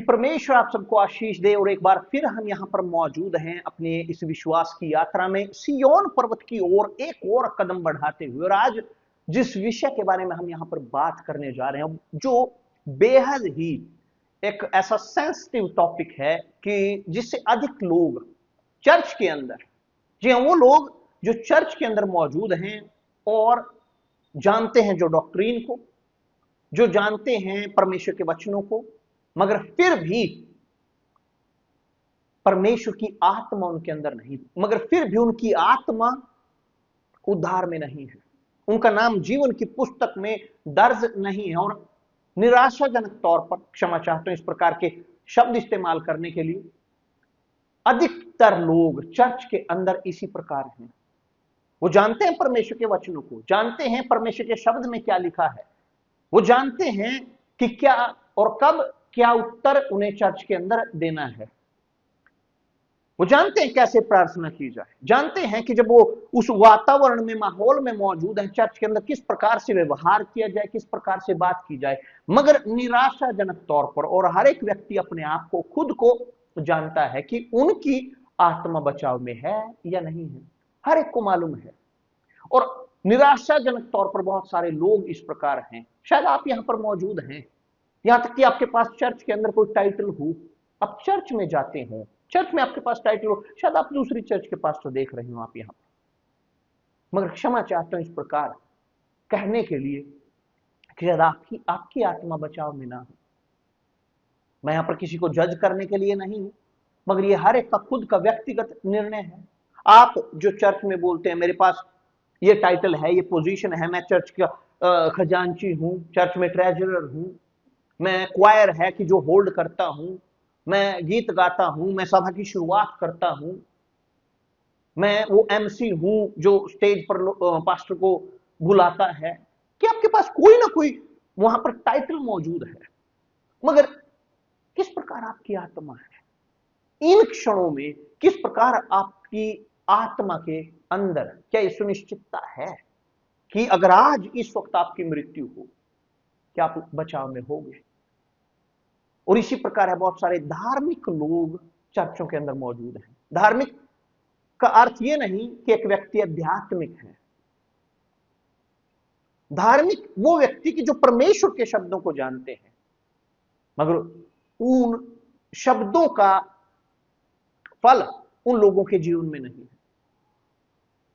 परमेश्वर आप सबको आशीष दे। और एक बार फिर हम यहाँ पर मौजूद हैं अपने इस विश्वास की यात्रा में, सिय्योन पर्वत की ओर एक और कदम बढ़ाते हुए। और आज जिस विषय के बारे में हम यहाँ पर बात करने जा रहे हैं, जो बेहद ही एक ऐसा सेंसिटिव टॉपिक है कि जिससे अधिक लोग चर्च के अंदर, जी हाँ, वो लोग जो चर्च के अंदर मौजूद हैं और जानते हैं जो डॉक्ट्रीन को, जो जानते हैं परमेश्वर के वचनों को, मगर फिर भी परमेश्वर की आत्मा उनके अंदर नहीं, मगर फिर भी उनकी आत्मा उद्धार में नहीं है, उनका नाम जीवन की पुस्तक में दर्ज नहीं है। और निराशाजनक तौर पर, क्षमा चाहता हूं इस प्रकार के शब्द इस्तेमाल करने के लिए, अधिकतर लोग चर्च के अंदर इसी प्रकार हैं। वो जानते हैं परमेश्वर के वचनों को, जानते हैं परमेश्वर के शब्द में क्या लिखा है, वो जानते हैं कि क्या और कब क्या उत्तर उन्हें चर्च के अंदर देना है, वो जानते हैं कैसे प्रार्थना की जाए, जानते हैं कि जब वो उस वातावरण में, माहौल में मौजूद है चर्च के अंदर, किस प्रकार से व्यवहार किया जाए, किस प्रकार से बात की जाए। मगर निराशाजनक तौर पर, और हर एक व्यक्ति अपने आप को, खुद को जानता है कि उनकी आत्मा बचाव में है या नहीं है, हर एक को मालूम है। और निराशाजनक तौर पर बहुत सारे लोग इस प्रकार हैं, शायद आप यहां पर मौजूद हैं, यहां तक कि आपके पास चर्च के अंदर कोई टाइटल हो, आप चर्च में जाते हो, चर्च में आपके पास टाइटल हो, शायद आप दूसरी चर्च के पास तो देख रहे हो आप यहां पर, मगर क्षमा चाहता हूं इस प्रकार कहने के लिए कि शायद आपकी आपकी आत्मा बचाव में ना हो। मैं यहां पर किसी को जज करने के लिए नहीं हूं, मगर ये हर एक का खुद का व्यक्तिगत निर्णय है। आप जो चर्च में बोलते हैं मेरे पास ये टाइटल है, ये पोजीशन है, मैं चर्च का खजांची हूं, चर्च में ट्रेजरर हूं, मैं क्वायर है कि जो होल्ड करता हूं, मैं गीत गाता हूं, मैं सभा की शुरुआत करता हूं, मैं वो एमसी हूं जो स्टेज पर पास्टर को बुलाता है, कि आपके पास कोई ना कोई वहां पर टाइटल मौजूद है, मगर किस प्रकार आपकी आत्मा है इन क्षणों में, किस प्रकार आपकी आत्मा के अंदर, क्या ये सुनिश्चितता है कि अगर आज इस वक्त आपकी मृत्यु हो, क्या आप बचाव में होगे। और इसी प्रकार है, बहुत सारे धार्मिक लोग चर्चों के अंदर मौजूद हैं। धार्मिक का अर्थ यह नहीं कि एक व्यक्ति आध्यात्मिक है, धार्मिक वो व्यक्ति की जो परमेश्वर के शब्दों को जानते हैं, मगर उन शब्दों का फल उन लोगों के जीवन में नहीं है।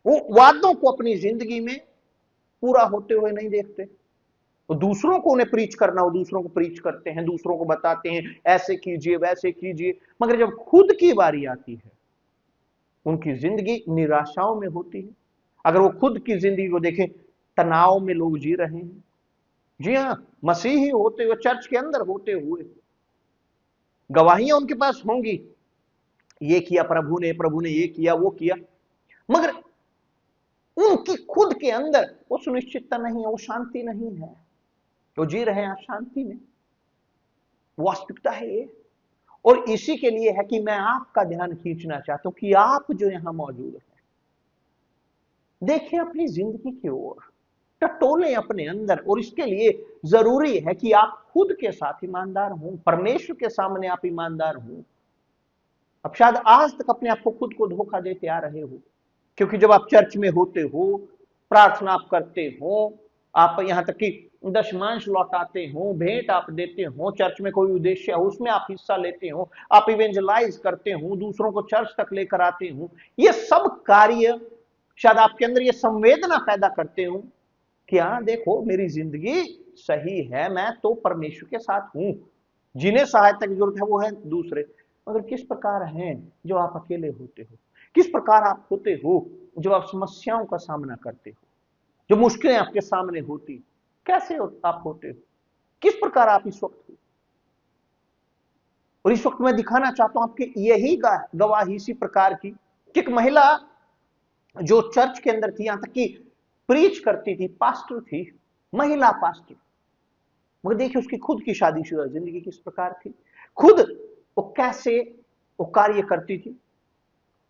वो वादों को अपनी जिंदगी में पूरा होते हुए नहीं देखते। तो दूसरों को उन्हें प्रीच करना, वो दूसरों को प्रीच करते हैं, दूसरों को बताते हैं ऐसे कीजिए वैसे कीजिए, मगर जब खुद की बारी आती है उनकी जिंदगी निराशाओं में होती है। अगर वो खुद की जिंदगी को देखें, तनाव में लोग जी रहे हैं, जी हां, मसीही होते हुए, चर्च के अंदर होते हुए, गवाहियां उनके पास होंगी, ये किया प्रभु ने ये किया वो किया, मगर उनकी खुद के अंदर वो सुनिश्चितता नहीं है, वो शांति नहीं है, वो जी रहे हैं शांति में। वास्तविकता है ये। और इसी के लिए है कि मैं आपका ध्यान खींचना चाहता हूं कि आप जो यहां मौजूद हैं, देखिए अपनी जिंदगी की ओर, टटोलें अपने अंदर। और इसके लिए जरूरी है कि आप खुद के साथ ईमानदार हों, परमेश्वर के सामने आप ईमानदार हों। अब शायद आज तक अपने आप को, खुद को धोखा देते आ रहे हो, क्योंकि जब आप चर्च में होते हो, प्रार्थना आप करते हो, आप यहां तक कि दशमांश लौटाते हो, भेंट आप देते हो, चर्च में कोई उद्देश्य है उसमें आप हिस्सा लेते हो, आप इवेंजलाइज करते हो, दूसरों को चर्च तक लेकर आते हो, ये सब कार्य शायद आपके अंदर ये संवेदना पैदा करते हो कि हाँ देखो मेरी जिंदगी सही है, मैं तो परमेश्वर के साथ हूं, जिन्हें सहायता की जरूरत है वो है दूसरे। मगर किस प्रकार हैं जो आप अकेले होते हो, किस प्रकार आप होते हो जब आप समस्याओं का सामना करते हो, जो मुश्किलें आपके सामने होती, कैसे आप होते हो, किस प्रकार आप इस वक्त हो। और इस वक्त मैं दिखाना चाहता हूं आपकी यही गवाही इसी प्रकार की कि एक महिला जो चर्च के अंदर थी, यहां तक कि प्रीच करती थी, पास्टर थी, महिला पास्टर, मगर देखिए उसकी खुद की शादीशुदा जिंदगी किस प्रकार थी, खुद वो कैसे वो कार्य करती थी।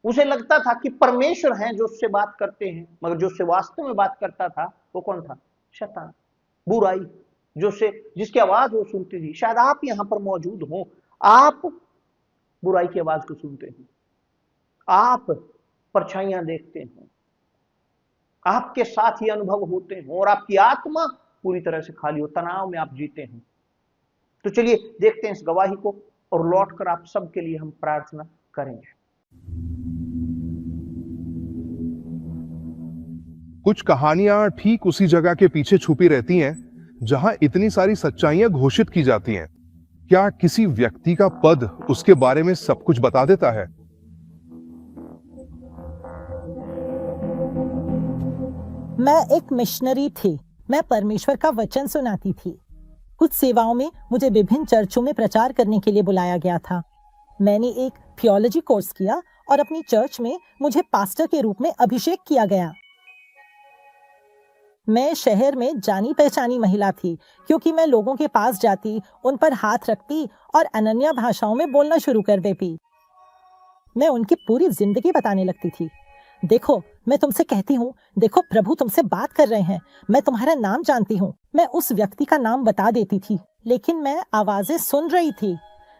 उसे लगता था कि परमेश्वर हैं जो उससे बात करते हैं, मगर जो उससे वास्तव में बात करता था वो कौन था? शैतान, बुराई, जो से जिसकी आवाज वो सुनती थी। शायद आप यहां पर मौजूद हो, आप बुराई की आवाज को सुनते हैं, आप परछाइयां देखते हैं, आपके साथ ये अनुभव होते हैं और आपकी आत्मा पूरी तरह से खाली हो, तनाव में आप जीते हैं। तो चलिए देखते हैं इस गवाही को और लौटकर आप सबके लिए हम प्रार्थना करेंगे। कुछ कहानियां ठीक उसी जगह के पीछे छुपी रहती हैं जहां इतनी सारी सच्चाइयां घोषित की जाती हैं। क्या किसी व्यक्ति का पद उसके बारे में सब कुछ बता देता है? मैं एक मिशनरी थी। मैं परमेश्वर का वचन सुनाती थी। कुछ सेवाओं में मुझे विभिन्न चर्चों में प्रचार करने के लिए बुलाया गया था। मैंने एक थियोलॉजी कोर्स किया और अपनी चर्च में मुझे पास्टर के रूप में अभिषेक किया गया। मैं शहर में जानी पहचानी महिला थी क्योंकि मैं लोगों के पास जाती, उन पर हाथ रखती और अनन्य भाषाओं में बोलना शुरू कर देती। मैं उनकी पूरी जिंदगी बताने लगती थी। देखो, मैं तुमसे कहती हूँ, देखो प्रभु तुमसे बात कर रहे हैं, मैं तुम्हारा नाम जानती हूँ। मैं उस व्यक्ति का नाम बता देती थी, लेकिन मैं आवाजें सुन रही थी।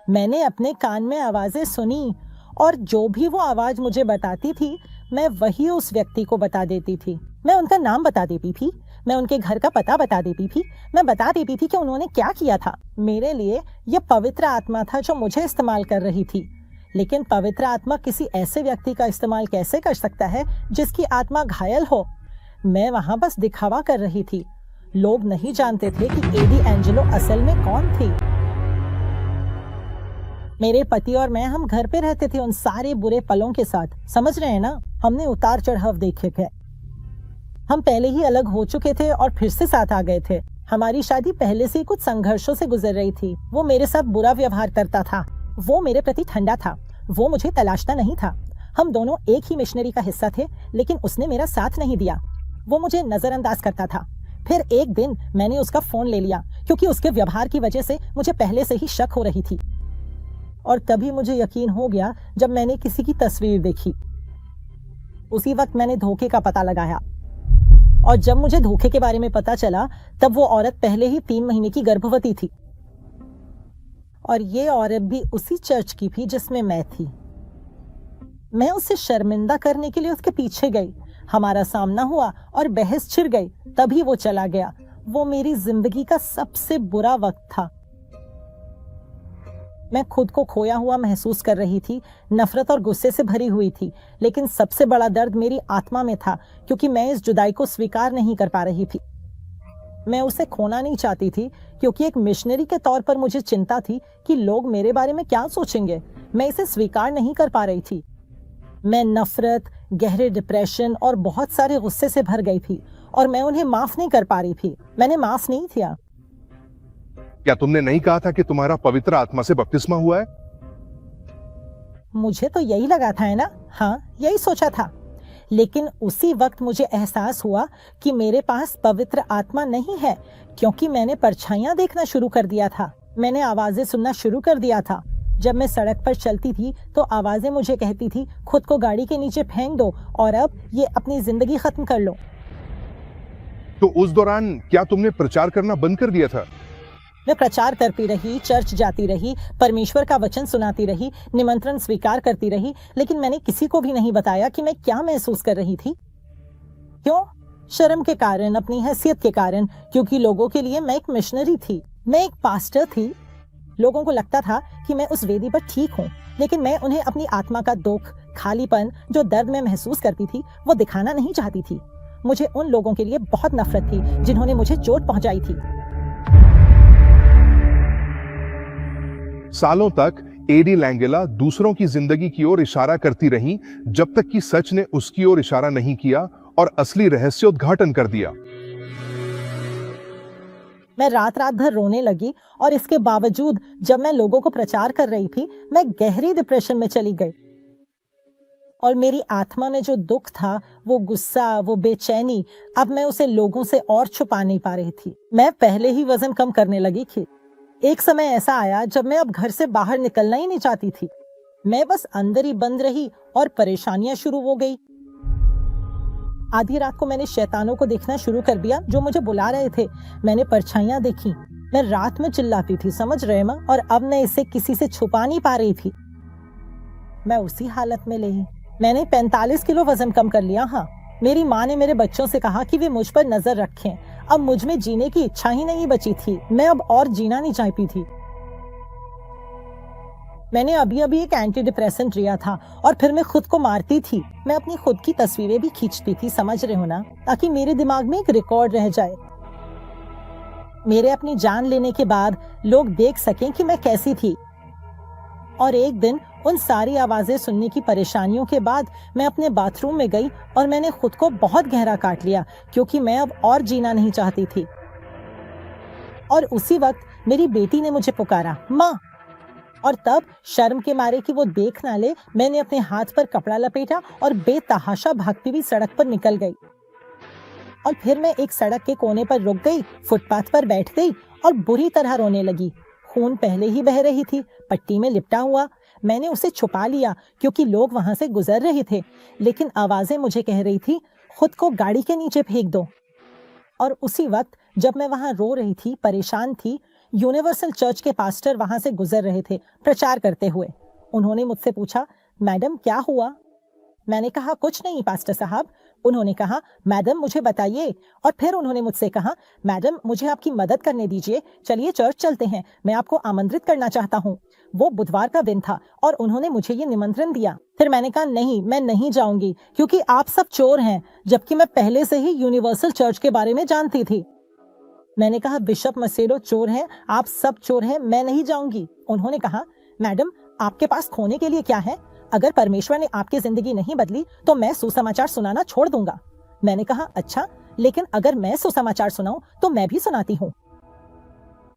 मैंने अपने कान में आवाजें सुनी और जो भी वो आवाज मुझे बताती थी, मैं वही उस व्यक्ति को बता देती थी। मैं उनका नाम बता देती थी, मैं उनके घर का पता बता देती थी, मैं बता देती थी कि उन्होंने क्या किया था। मेरे लिए यह पवित्र आत्मा था जो मुझे इस्तेमाल कर रही थी। लेकिन पवित्र आत्मा किसी ऐसे व्यक्ति का इस्तेमाल कैसे कर सकता है जिसकी आत्मा घायल हो? मैं वहां बस दिखावा कर रही थी। लोग नहीं जानते थे कि एडी एंजेलो असल में कौन थी। मेरे पति और मैं, हम घर पे रहते थे उन सारे बुरे पलों के साथ। समझ रहे हैं ना? हमने उतार चढ़ाव देखे थे। हम पहले ही अलग हो चुके थे और फिर से साथ आ गए थे। हमारी शादी पहले से कुछ संघर्षों से गुजर रही थी। वो मेरे साथ बुरा व्यवहार करता था। वो मेरे प्रति ठंडा था। वो मुझे तलाशता नहीं था। हम दोनों एक ही मिशनरी का हिस्सा थे, लेकिन उसने मेरा साथ नहीं दिया। वो मुझे नजरअंदाज करता था। फिर एक दिन मैंने उसका फोन ले लिया क्योंकि उसके व्यवहार की वजह से मुझे पहले से ही शक हो रही थी। और तभी मुझे यकीन हो गया जब मैंने किसी की तस्वीर देखी। उसी वक्त मैंने धोखे का पता लगाया और जब मुझे धोखे के बारे में पता चला तब वो औरत पहले ही 3 महीने की गर्भवती थी और ये औरत भी उसी चर्च की थी जिसमें मैं थी। मैं उसे शर्मिंदा करने के लिए उसके पीछे गई। हमारा सामना हुआ और बहस छिड़ गई। तभी वो चला गया। वो मेरी जिंदगी का सबसे बुरा वक्त था। मैं खुद को खोया हुआ महसूस कर रही थी, नफरत और गुस्से से भरी हुई थी। लेकिन सबसे बड़ा दर्द मेरी आत्मा में था क्योंकि मैं इस जुदाई को स्वीकार नहीं कर पा रही थी। मैं उसे खोना नहीं चाहती थी क्योंकि एक मिशनरी के तौर पर मुझे चिंता थी कि लोग मेरे बारे में क्या सोचेंगे। मैं इसे स्वीकार नहीं कर पा रही थी। मैं नफरत, गहरे डिप्रेशन और बहुत सारे गुस्से से भर गई थी और मैं उन्हें माफ नहीं कर पा रही थी। मैंने माफ नहीं किया। क्या तुमने नहीं कहा था कि तुम्हारा पवित्र आत्मा से बपतिस्मा हुआ है? मुझे तो यही लगा था, है ना? हाँ, यही सोचा था। लेकिन उसी वक्त मुझे एहसास हुआ कि मेरे पास पवित्र आत्मा नहीं है क्योंकि मैंने परछाइयां देखना शुरू कर दिया था। मैंने आवाजें सुनना शुरू कर दिया था। जब मैं सड़क पर चलती थी तो आवाजें मुझे कहती थी, खुद को गाड़ी के नीचे फेंक दो और अब ये अपनी जिंदगी खत्म कर लो। तो उस दौरान क्या तुमने प्रचार करना बंद कर दिया था? मैं प्रचार करती रही, चर्च जाती रही, परमेश्वर का वचन सुनाती रही, निमंत्रण स्वीकार करती रही, लेकिन मैंने किसी को भी नहीं बताया कि मैं क्या महसूस कर रही थी। क्यों? शर्म के कारण, अपनी हैसियत के कारण, क्योंकि लोगों के लिए मैं एक मिशनरी थी, मैं एक पास्टर थी। लोगों को लगता था कि मैं उस वेदी पर ठीक हूँ, लेकिन मैं उन्हें अपनी आत्मा का दुख, खालीपन, जो दर्द मैं महसूस करती थी, वो दिखाना नहीं चाहती थी। मुझे उन लोगों के लिए बहुत नफरत थी जिन्होंने मुझे चोट पहुंचाई थी। सालों तक एडी लैंगेला दूसरों की जिंदगी की ओर इशारा करती रही जब तक कि सच ने उसकी ओर इशारा नहीं किया और असली रहस्योद्घाटन कर दिया। मैं रात रात भर रोने लगी और इसके बावजूद जब मैं लोगों को प्रचार कर रही थी, मैं गहरी डिप्रेशन में चली गई। और मेरी आत्मा में जो दुख था, वो गुस्सा, वो बेचैनी, अब मैं उसे लोगों से और छुपा नहीं पा रही थी। मैं पहले ही वजन कम करने लगी थी। एक समय ऐसा आया जब मैं अब घर से बाहर निकलना ही नहीं चाहती थी। मैं बस अंदर ही बंद रही और परेशानियां शुरू हो गई। आधी रात को मैंने शैतानों को देखना शुरू कर दिया जो मुझे बुला रहे थे। मैंने परछाइयां देखी। मैं रात में चिल्लाती थी, समझ रहे माँ, और अब मैं इसे किसी से छुपा नहीं पा रही थी। मैं उसी हालत में रही। मैंने 45 किलो वजन कम कर लिया। हाँ, मेरी माँ ने मेरे बच्चों से कहा कि वे मुझ पर नजर रखें। अब मुझ में जीने की इच्छा ही नहीं बची थी। मैं अब और जीना नहीं चाहती थी। मैंने अभी अभी एक एंटी डिप्रेसेंट लिया था और फिर मैं खुद को मारती थी। मैं अपनी खुद की तस्वीरें भी खींचती थी, समझ रहे हो ना, ताकि मेरे दिमाग में एक रिकॉर्ड रह जाए। मेरे अपनी जान लेने के बाद लोग देख सकें कि मैं कैसी थी। और एक दिन उन सारी आवाजें सुनने की परेशानियों के बाद मैं अपने बाथरूम में गई और मैंने खुद को बहुत गहरा काट लिया, क्योंकि मैं अब और जीना नहीं चाहती थी। और उसी वक्त मेरी बेटी ने मुझे पुकारा, माँ। और तब शर्म के मारे कि वो देख ना ले, मैंने अपने हाथ पर कपड़ा लपेटा और बेतहाशा भागती हुई सड़क पर निकल गई। और फिर मैं एक सड़क के कोने पर रुक गई, फुटपाथ पर बैठ गई और बुरी तरह रोने लगी। खून पहले ही बह रही थी, पट्टी में लिपटा हुआ। मैंने उसे छुपा लिया क्योंकि लोग वहां से गुजर रहे थे, लेकिन आवाजें मुझे कह रही थी, खुद को गाड़ी के नीचे फेंक दो। और उसी वक्त जब मैं वहां रो रही थी, परेशान थी, यूनिवर्सल चर्च के पास्टर वहां से गुजर रहे थे प्रचार करते हुए। उन्होंने मुझसे पूछा, मैडम क्या हुआ? मैंने कहा, कुछ नहीं पास्टर साहब। उन्होंने कहा, मैडम मुझे बताइए। और फिर उन्होंने मुझसे कहा, मैडम मुझे आपकी मदद करने दीजिए, चलिए चर्च चलते हैं, मैं आपको आमंत्रित करना चाहता हूँ। वो बुधवार का दिन था और उन्होंने मुझे ये निमंत्रण दिया। फिर मैंने कहा, नहीं, मैं नहीं जाऊंगी क्योंकि आप सब चोर हैं, जबकि मैं पहले से ही यूनिवर्सल चर्च के बारे में जानती थी। मैंने कहा, बिशप मसेलो चोर हैं, आप सब चोर हैं, मैं नहीं जाऊंगी। उन्होंने कहा, मैडम आपके पास खोने के लिए क्या है? अगर परमेश्वर ने आपकी जिंदगी नहीं बदली तो मैं सुसमाचार सुनाना छोड़ दूंगा। मैंने कहा, अच्छा, लेकिन अगर मैं सुसमाचार सुनाऊं तो मैं भी सुनाती हूँ।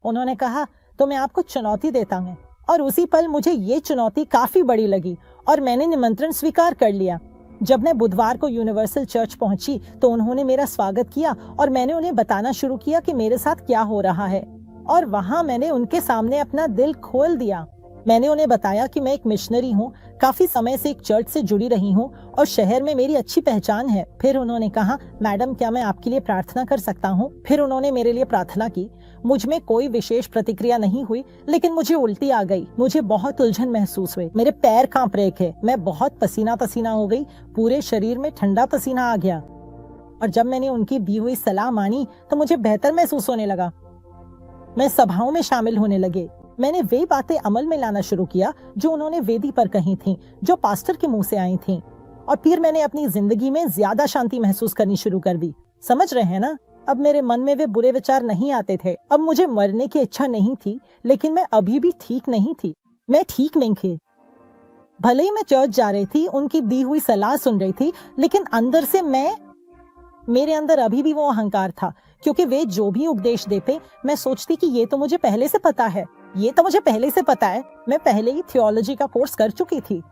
उन्होंने कहा, तो मैं आपको चुनौती देता हूँ। और उसी पल मुझे ये चुनौती काफी बड़ी लगी और मैंने निमंत्रण स्वीकार कर लिया। जब मैं बुधवार को यूनिवर्सल चर्च पहुंची तो उन्होंने मेरा स्वागत किया और मैंने उन्हें बताना शुरू किया कि मेरे साथ क्या हो रहा है। और वहां मैंने उनके सामने अपना दिल खोल दिया। मैंने उन्हें बताया कि मैं एक मिशनरी हूँ, काफी समय से एक चर्च से जुड़ी रही हूँ और शहर में मेरी अच्छी पहचान है। फिर उन्होंने कहा, मैडम क्या मैं आपके लिए प्रार्थना कर सकता हूँ? फिर उन्होंने मेरे लिए प्रार्थना की। मुझ में कोई विशेष प्रतिक्रिया नहीं हुई, लेकिन मुझे उल्टी आ गई। मुझे बहुत उलझन महसूस हुई, मेरे पैर कांप रहे थे, मैं बहुत पसीना पसीना हो गई, पूरे शरीर में ठंडा पसीना आ गया। और जब मैंने उनकी दी हुई सलाह मानी तो मुझे बेहतर महसूस होने लगा। मैं सभाओं में शामिल होने लगे। मैंने वे बातें अमल में लाना शुरू किया जो उन्होंने वेदी पर कही थीं, जो पास्टर के मुंह से आई थीं। और फिर मैंने अपनी जिंदगी में ज्यादा शांति महसूस करनी शुरू कर दी। समझ रहे हैं ना? अब मेरे मन में वे बुरे विचार नहीं आते थे। अब मुझे मरने की इच्छा नहीं थी, लेकिन मैं अभी भी ठीक नहीं थी। मैं ठीक नहीं थी। भले ही मैं चर्च जा रही थी, उनकी दी हुई सलाह सुन रही थी, लेकिन अंदर से मेरे अंदर अभी भी वो अहंकार था, क्योंकि वे जो भी उपदेश देते मैं सोचती कि ये तो मुझे पहले से पता है, ये तो मुझे पहले से पता है। मैं पहले ही थियोलॉजी का कोर्स कर चुकी थी।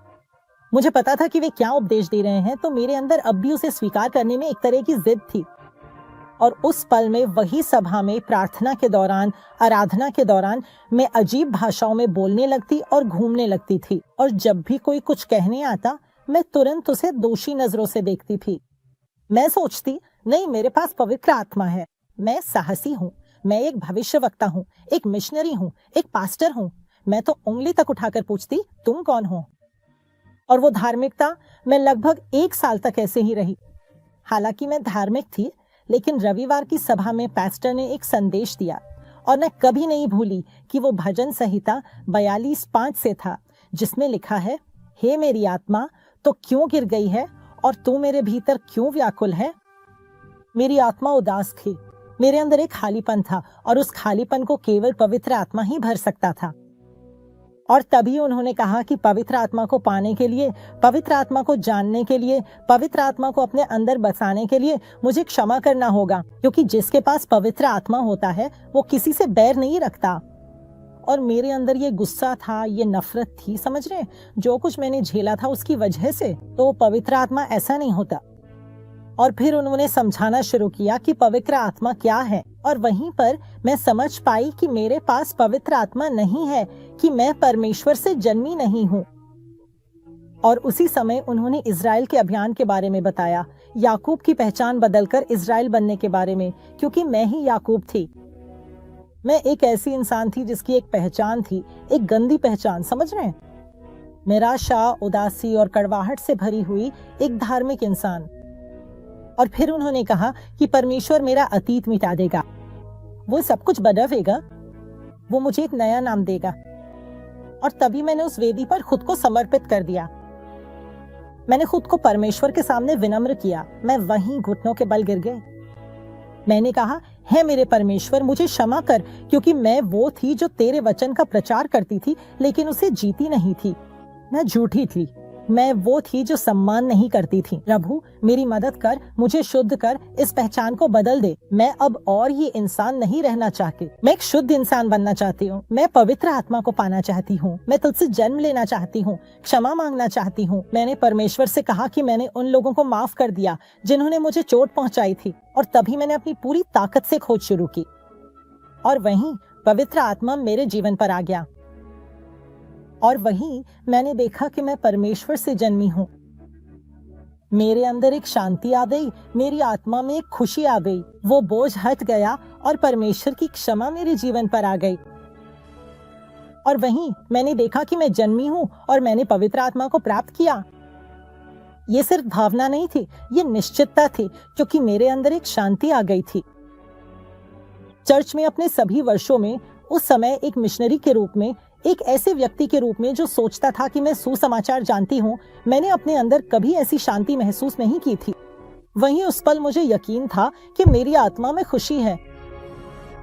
मुझे पता था कि वे क्या उपदेश दे रहे हैं, तो मेरे अंदर अब भी उसे स्वीकार करने में एक तरह की जिद थी। और उस पल में वही सभा में प्रार्थना के दौरान, आराधना के दौरान मैं अजीब भाषाओं में बोलने लगती और घूमने लगती थी। और जब भी कोई कुछ कहने आता मैं तुरंत उसे दोषी नजरों से देखती थी। मैं सोचती, नहीं, मेरे पास पवित्र आत्मा है, मैं साहसी हूँ, मैं एक भविष्यवक्ता हूँ, एक मिशनरी हूँ, एक पास्टर हूँ। मैं तो उंगली तक उठाकर पूछती, तुम कौन हो? और वो धार्मिकता, मैं लगभग 1 साल तक ऐसे ही रही। हालांकि मैं धार्मिक थी, लेकिन रविवार की सभा में पास्टर ने एक संदेश दिया और मैं कभी नहीं भूली कि वो भजन संहिता 42:5 से था, जिसमें लिखा है, हे मेरी आत्मा तो क्यों गिर गई है और तू मेरे भीतर क्यों व्याकुल है? मेरी आत्मा उदास थी, मेरे अंदर एक खालीपन था और उस खालीपन को केवल पवित्र आत्मा ही भर सकता था। और तभी उन्होंने कहा कि पवित्र आत्मा को पाने के लिए, पवित्र आत्मा को जानने के लिए, पवित्र आत्मा को अपने अंदर बसाने के लिए मुझे क्षमा करना होगा, क्योंकि जिसके पास पवित्र आत्मा होता है वो किसी से बैर नहीं रखता। और मेरे अंदर ये गुस्सा था, ये नफरत थी, समझ रहे हैं? जो कुछ मैंने झेला था उसकी वजह से, तो पवित्र आत्मा ऐसा नहीं होता। और फिर उन्होंने समझाना शुरू किया कि पवित्र आत्मा क्या है, और वहीं पर मैं समझ पाई कि मेरे पास पवित्र आत्मा नहीं है, कि मैं परमेश्वर से जन्मी नहीं हूँ। और उसी समय उन्होंने इजराइल के अभियान के बारे में बताया, याकूब की पहचान बदलकर इजराइल बनने के बारे में, क्योंकि मैं ही याकूब थी। मैं एक ऐसी इंसान थी जिसकी एक पहचान थी, एक गंदी पहचान, समझ रहे हैं? निराशा, उदासी और कड़वाहट से भरी हुई एक धार्मिक इंसान। और फिर उन्होंने कहा कि परमेश्वर मेरा अतीत मिटा देगा, वो सब कुछ बदलेगा, वो मुझे एक नया नाम देगा। और तभी मैंने उस वेदी पर खुद को समर्पित कर दिया। मैंने खुद को परमेश्वर के सामने विनम्र किया। मैं वहीं घुटनों के बल गिर गई। मैंने कहा, हे मेरे परमेश्वर, मुझे क्षमा कर, क्योंकि मैं वो थी जो तेरे वचन का प्रचार करती थी लेकिन उसे जीती नहीं थी। मैं झूठी थी। मैं वो थी जो सम्मान नहीं करती थी। प्रभु, मेरी मदद कर, मुझे शुद्ध कर, इस पहचान को बदल दे। मैं अब और ये इंसान नहीं रहना चाहती। मैं एक शुद्ध इंसान बनना चाहती हूँ। मैं पवित्र आत्मा को पाना चाहती हूँ। मैं तुझसे जन्म लेना चाहती हूँ, क्षमा मांगना चाहती हूँ। मैंने परमेश्वर से कहा कि मैंने उन लोगों को माफ कर दिया जिन्होंने मुझे चोट पहुंचाई थी। और तभी मैंने अपनी पूरी ताकत से खोज शुरू की। और वहीं पवित्र आत्मा मेरे जीवन पर आ गया। और वहीं मैंने देखा कि मैं परमेश्वर से जन्मी हूं। मेरे अंदर एक शांति आ गई, मेरी आत्मा में एक खुशी आ गई। वो बोझ हट गया और परमेश्वर की क्षमा मेरे जीवन पर आ गई। और वहीं मैंने देखा कि मैं जन्मी हूं और मैंने पवित्र आत्मा को प्राप्त किया। ये सिर्फ भावना नहीं थी, ये निश्चितता थी, क्योंकि मेरे अंदर एक शांति आ गई थी। चर्च में अपने सभी वर्षों में, उस समय एक मिशनरी के रूप में, एक ऐसे व्यक्ति के रूप में जो सोचता था कि मैं सुसमाचार जानती हूँ, मैंने अपने अंदर कभी ऐसी शांति महसूस नहीं की थी। वहीं उस पल मुझे यकीन था कि मेरी आत्मा में खुशी है।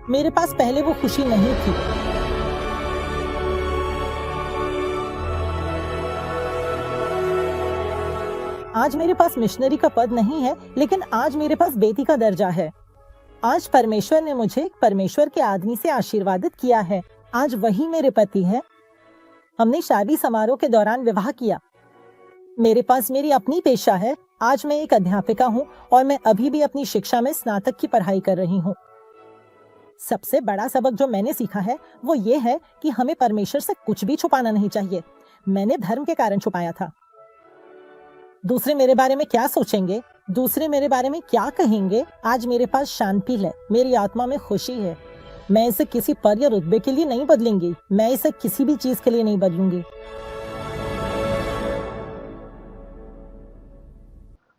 मेरे पास पहले वो खुशी नहीं थी। आज मेरे पास मिशनरी का पद नहीं है, लेकिन आज मेरे पास बेटी का दर्जा है। आज परमेश्वर ने मुझे परमेश्वर के आदमी से आशीर्वादित किया है। आज वही मेरे पति है। हमने शादी समारोह के दौरान विवाह किया। मेरे पास मेरी अपनी पेशा है। आज मैं एक अध्यापिका हूँ और मैं अभी भी अपनी शिक्षा में स्नातक की पढ़ाई कर रही हूँ। सबसे बड़ा सबक जो मैंने सीखा है वो ये है कि हमें परमेश्वर से कुछ भी छुपाना नहीं चाहिए। मैंने धर्म के कारण छुपाया था। दूसरे मेरे बारे में क्या सोचेंगे, दूसरे मेरे बारे में क्या कहेंगे। आज मेरे पास शांति है, मेरी आत्मा में खुशी है। मैं इसे किसी पद या रुतबे के लिए नहीं बदलूंगी। मैं इसे किसी भी चीज के लिए नहीं बदलूंगी।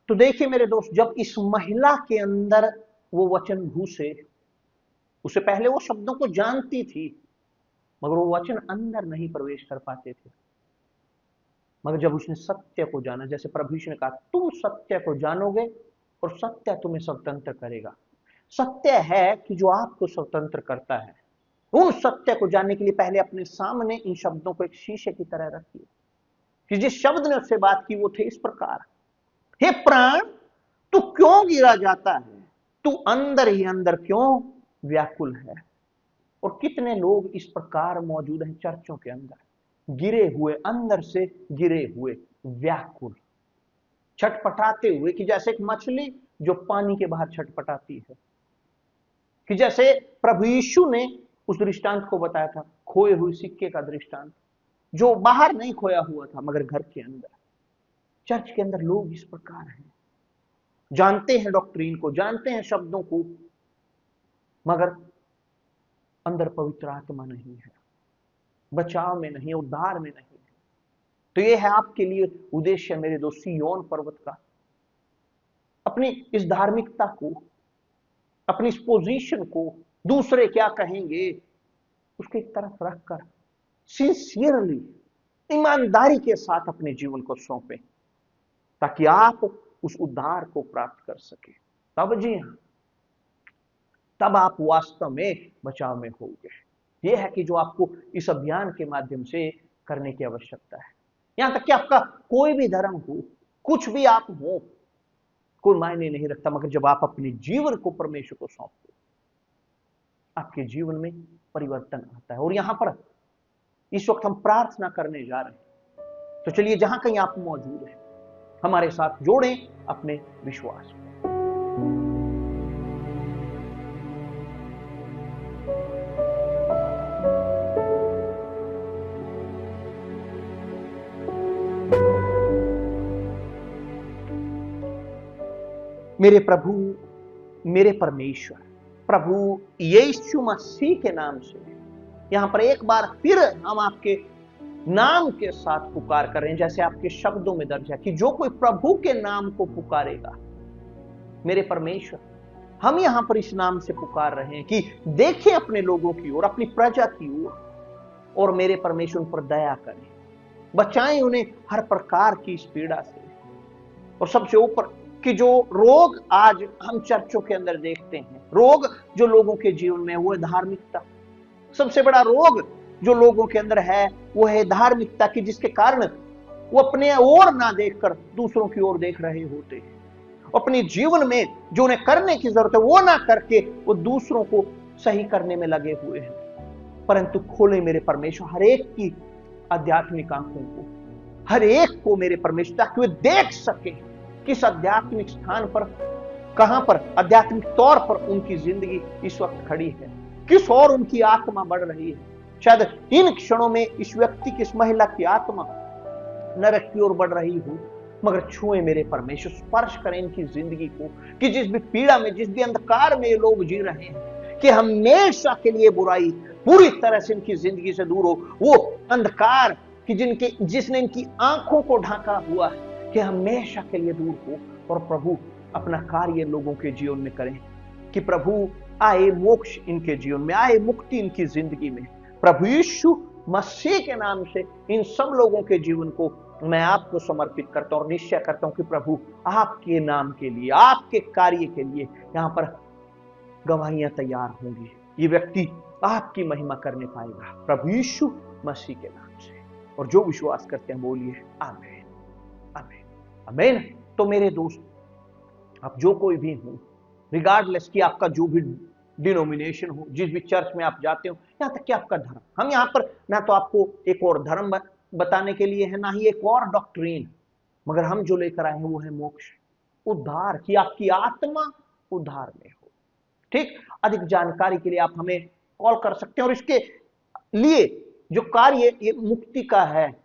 तो देखिए मेरे दोस्त, जब इस महिला के अंदर वो वचन घुसे, उससे पहले वो शब्दों को जानती थी मगर वो वचन अंदर नहीं प्रवेश कर पाते थे। मगर जब उसने सत्य को जाना, जैसे प्रभु यीशु ने कहा, तुम सत्य को जानोगे और सत्य तुम्हें स्वतंत्र करेगा। सत्य है कि जो आपको स्वतंत्र करता है। उन सत्य को जानने के लिए पहले अपने सामने इन शब्दों को एक शीशे की तरह रखिए कि जिस शब्द ने उससे बात की वो थे इस प्रकार, हे प्राण, तू क्यों गिरा जाता है? तू अंदर ही अंदर क्यों व्याकुल है? और कितने लोग इस प्रकार मौजूद हैं चर्चों के अंदर, गिरे हुए, अंदर से गिरे हुए, व्याकुल, छटपटाते हुए, कि जैसे एक मछली जो पानी के बाहर छटपटाती है, कि जैसे प्रभु यीशु ने उस दृष्टांत को बताया था, खोए हुए सिक्के का दृष्टांत, जो बाहर नहीं खोया हुआ था मगर घर के अंदर। चर्च के अंदर लोग इस प्रकार हैं, जानते हैं डॉक्ट्रीन को, जानते हैं शब्दों को, मगर अंदर पवित्र आत्मा नहीं है, बचाव में नहीं, उद्धार में नहीं है। तो यह है आपके लिए उद्देश्य मेरे दोस्त, सिय्योन पर्वत का, अपनी इस धार्मिकता को, अपनी इस पोजीशन को, दूसरे क्या कहेंगे उसको एक तरफ रखकर सिंसियरली, ईमानदारी के साथ अपने जीवन को सौंपे, ताकि आप उस उद्धार को प्राप्त कर सके। तब जी हां, तब आप वास्तव में बचाव में होंगे। यह है कि जो आपको इस अभियान के माध्यम से करने की आवश्यकता है। यहां तक कि आपका कोई भी धर्म हो, कुछ भी आप हो, कोई मायने नहीं रखता, मगर जब आप अपने जीवन को परमेश्वर को सौंपते, आपके जीवन में परिवर्तन आता है। और यहां पर इस वक्त हम प्रार्थना करने जा रहे हैं। तो चलिए, जहां कहीं आप मौजूद हैं, हमारे साथ जोड़ें अपने विश्वास। मेरे प्रभु, मेरे परमेश्वर, प्रभु यीशु मसीह के नाम से यहां पर एक बार फिर हम आपके नाम के साथ पुकार कर रहे हैं, जैसे आपके शब्दों में दर्ज है कि जो कोई प्रभु के नाम को पुकारेगा। मेरे परमेश्वर, हम यहां पर इस नाम से पुकार रहे हैं कि देखें अपने लोगों की ओर, अपनी प्रजा की ओर, और मेरे परमेश्वर उन पर दया करें, बचाएं उन्हें हर प्रकार की इस पीड़ा से। और सबसे ऊपर कि जो रोग आज हम चर्चों के अंदर देखते हैं, रोग जो लोगों के जीवन में, वो है धार्मिकता। सबसे बड़ा रोग जो लोगों के अंदर है वो है धार्मिकता की, जिसके कारण वो अपने ओर ना देखकर दूसरों की ओर देख रहे होते हैं। अपने जीवन में जो उन्हें करने की जरूरत है वो ना करके वो दूसरों को सही करने में लगे हुए हैं। परंतु खोले मेरे परमेश्वर हर एक की आध्यात्मिक आंखों को, हर एक को मेरे परमेश्वर, ताकि वे देख सके किस आध्यात्मिक स्थान पर, कहां पर आध्यात्मिक तौर पर उनकी जिंदगी इस वक्त खड़ी है, किस ओर उनकी आत्मा बढ़ रही है। शायद इन क्षणों में इस व्यक्ति की, इस महिला की आत्मा नरक की ओर बढ़ रही हो, मगर छुए मेरे परमेश्वर, स्पर्श करें इनकी जिंदगी को, कि जिस भी पीड़ा में, जिस भी अंधकार में ये लोग जी रहे हैं, कि हमेशा के लिए बुराई पूरी तरह से इनकी जिंदगी से दूर हो। वो अंधकार कि जिसने इनकी आंखों को ढांका हुआ है, कि हमेशा के लिए दूर हो, और प्रभु अपना कार्य लोगों के जीवन में करें, कि प्रभु आए मोक्ष इनके जीवन में, आए मुक्ति इनकी जिंदगी में। प्रभु यीशु मसीह के नाम से इन सब लोगों के जीवन को मैं आपको समर्पित करता हूं और निश्चय करता हूं कि प्रभु आपके नाम के लिए, आपके कार्य के लिए यहां पर गवाहियां तैयार होंगी। ये व्यक्ति आपकी महिमा करने पाएगा प्रभु यीशु मसीह के नाम से। और जो विश्वास करते हैं बोलिए आमीन, आमीन, आमीन। तो मेरे दोस्त, आप जो कोई भी हो, रिगार्डलेस कि आपका जो भी डिनोमिनेशन हो, जिस भी चर्च में आप जाते हो, यहां तक कि आपका धर्म, हम यहां पर ना तो आपको एक और धर्म बताने के लिए है, ना ही एक और डॉक्ट्रीन, मगर हम जो लेकर आए हैं वो है मोक्ष, उद्धार, कि आपकी आत्मा उद्धार में हो। ठीक, अधिक जानकारी के लिए आप हमें कॉल कर सकते हैं। और इसके लिए जो कार्य ये मुक्ति का है,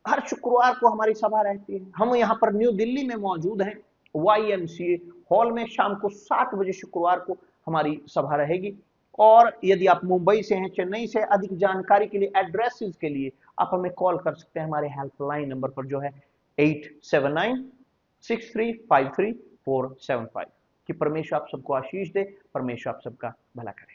हर शुक्रवार को हमारी सभा रहती है। हम यहाँ पर न्यू दिल्ली में मौजूद हैं, YMCA हॉल में, शाम को 7 बजे शुक्रवार को हमारी सभा रहेगी। और यदि आप मुंबई से हैं, चेन्नई से, अधिक जानकारी के लिए, एड्रेसेस के लिए आप हमें कॉल कर सकते हैं हमारे हेल्पलाइन नंबर पर, जो है 8796353475। कि परमेश्वर आप सबको आशीष दे, परमेश्वर आप सबका भला करे।